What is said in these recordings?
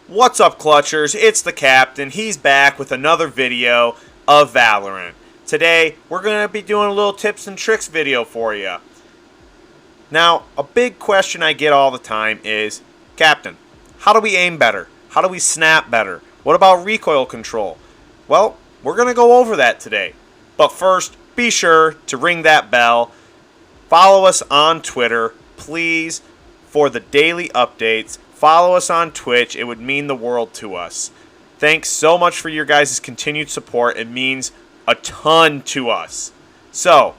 What's up, Clutchers? It's the Captain. He's back with another video of Valorant. Today, we're going to be doing a little tips and tricks video for you. Now, a big question I get all the time is, Captain, how do we aim better? How do we snap better? What about recoil control? Well, we're going to go over that today. But first, be sure to ring that bell. Follow us on Twitter, please, for the daily updates. Follow us on Twitch. It would mean the world to us. Thanks so much for your guys' continued support. It means a ton to us. So,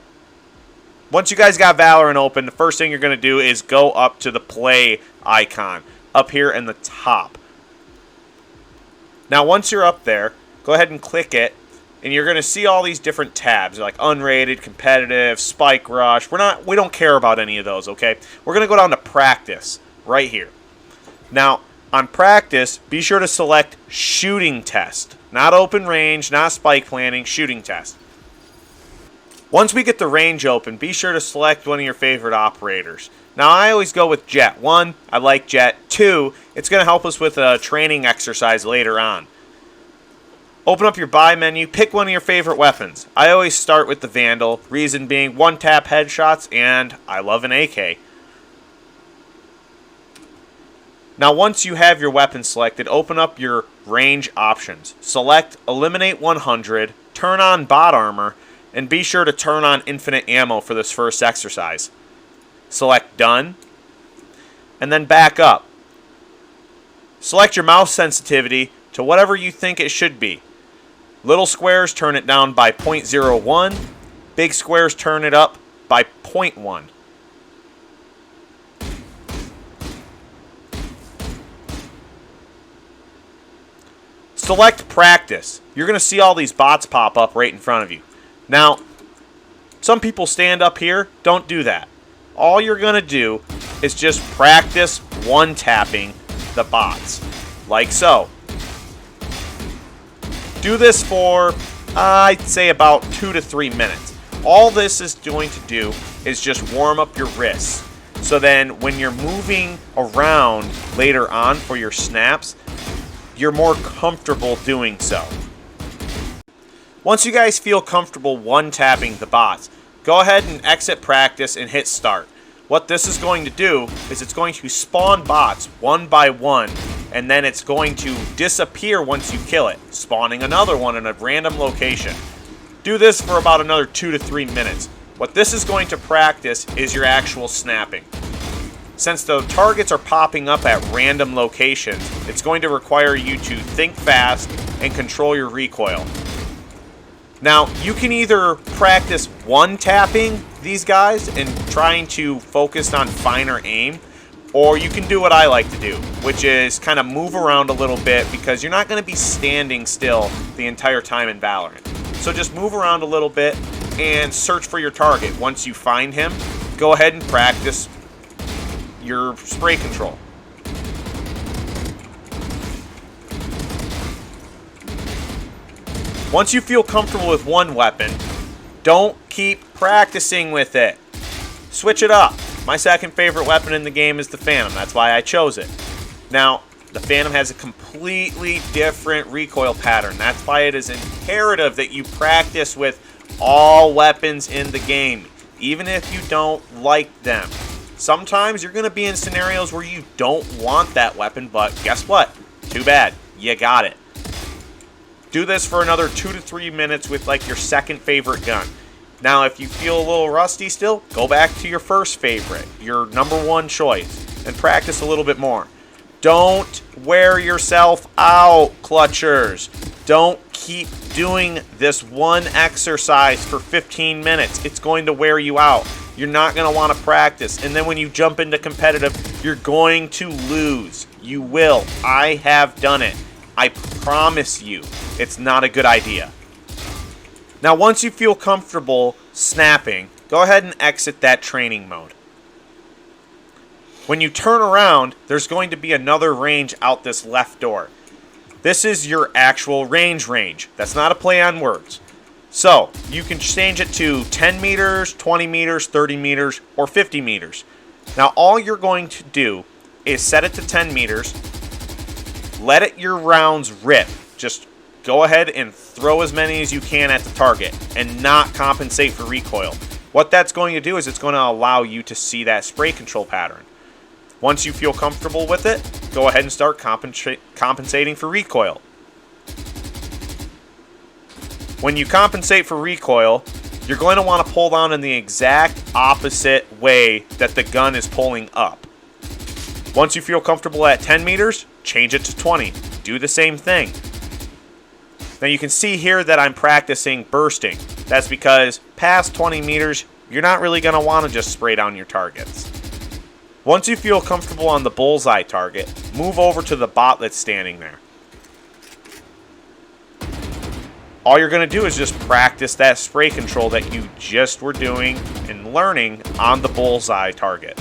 once you guys got Valorant open, the first thing you're going to do is go up to the play icon up here in the top. Now, once you're up there, go ahead and click it, and you're going to see all these different tabs like unrated, competitive, spike rush. We don't care about any of those, okay? We're going to go down to practice right here. Now, on practice, be sure to select shooting test. Not open range, not spike planning, shooting test. Once we get the range open, be sure to select one of your favorite operators. Now, I always go with Jet. 1, I like Jet. 2, it's going to help us with a training exercise later on. Open up your buy menu, pick one of your favorite weapons. I always start with the Vandal, reason being one-tap headshots, and I love an AK. Now, once you have your weapon selected, open up your range options. Select Eliminate 100, turn on Bot Armor, and be sure to turn on Infinite Ammo for this first exercise. Select Done, and then back up. Select your mouse sensitivity to whatever you think it should be. Little squares, turn it down by 0.01. Big squares, turn it up by 0.1. Select Practice. You're going to see all these bots pop up right in front of you. Now, some people stand up here. Don't do that. All you're going to do is just practice one-tapping the bots, like so. Do this for, I'd say, about 2 to 3 minutes. All this is going to do is just warm up your wrists. So then when you're moving around later on for your snaps, you're more comfortable doing so. Once you guys feel comfortable one-tapping the bots, go ahead and exit practice and hit start. What this is going to do is it's going to spawn bots one by one, and then it's going to disappear once you kill it, spawning another one in a random location. Do this for about another 2 to 3 minutes. What this is going to practice is your actual snapping. Since the targets are popping up at random locations, it's going to require you to think fast and control your recoil. Now, you can either practice one-tapping these guys and trying to focus on finer aim, or you can do what I like to do, which is kind of move around a little bit because you're not going to be standing still the entire time in Valorant. So just move around a little bit and search for your target. Once you find him, go ahead and practice your spray control. Once you feel comfortable with one weapon, don't keep practicing with it. Switch it up. My second favorite weapon in the game is the Phantom. That's why I chose it. Now, the Phantom has a completely different recoil pattern. That's why it is imperative that you practice with all weapons in the game, even if you don't like them. Sometimes you're going to be in scenarios where you don't want that weapon, but guess what? Too bad. You got it. Do this for another 2 to 3 minutes with like your second favorite gun. Now, if you feel a little rusty still, go back to your first favorite, your #1 choice, and practice a little bit more. Don't wear yourself out, Clutchers. Don't keep doing this one exercise for 15 minutes. It's going to wear you out. You're not going to want to practice. And then when you jump into competitive, you're going to lose. You will. I have done it. I promise you, it's not a good idea. Now, once you feel comfortable snapping, go ahead and exit that training mode. When you turn around, there's going to be another range out this left door. This is your actual range. That's not a play on words. So you can change it to 10 meters, 20 meters, 30 meters, or 50 meters. Now all you're going to do is set it to 10 meters, let your rounds rip. Just go ahead and throw as many as you can at the target and not compensate for recoil. What that's going to do is it's going to allow you to see that spray control pattern. Once you feel comfortable with it, go ahead and start compensating for recoil. When you compensate for recoil, you're going to want to pull down in the exact opposite way that the gun is pulling up. Once you feel comfortable at 10 meters, change it to 20. Do the same thing. Now you can see here that I'm practicing bursting. That's because past 20 meters, you're not really going to want to just spray down your targets. Once you feel comfortable on the bullseye target, move over to the bot that's standing there. All you're going to do is just practice that spray control that you just were doing and learning on the bullseye target.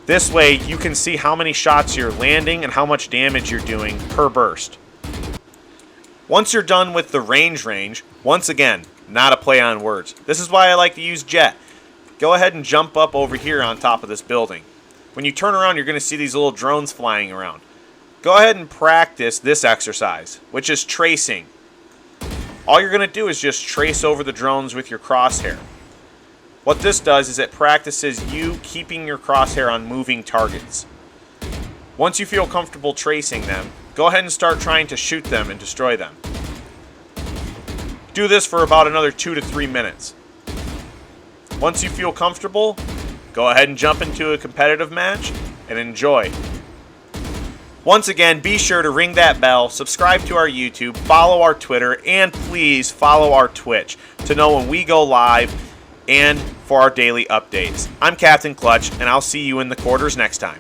This way you can see how many shots you're landing and how much damage you're doing per burst. Once you're done with the range, once again, not a play on words. This is why I like to use jet. Go ahead and jump up over here on top of this building. When you turn around, you're going to see these little drones flying around. Go ahead and practice this exercise, which is tracing. All you're going to do is just trace over the drones with your crosshair. What this does is it practices you keeping your crosshair on moving targets. Once you feel comfortable tracing them, go ahead and start trying to shoot them and destroy them. Do this for about another 2 to 3 minutes. Once you feel comfortable, go ahead and jump into a competitive match and enjoy. Once again, be sure to ring that bell, subscribe to our YouTube, follow our Twitter, and please follow our Twitch to know when we go live and for our daily updates. I'm Captain Clutch, and I'll see you in the quarters next time.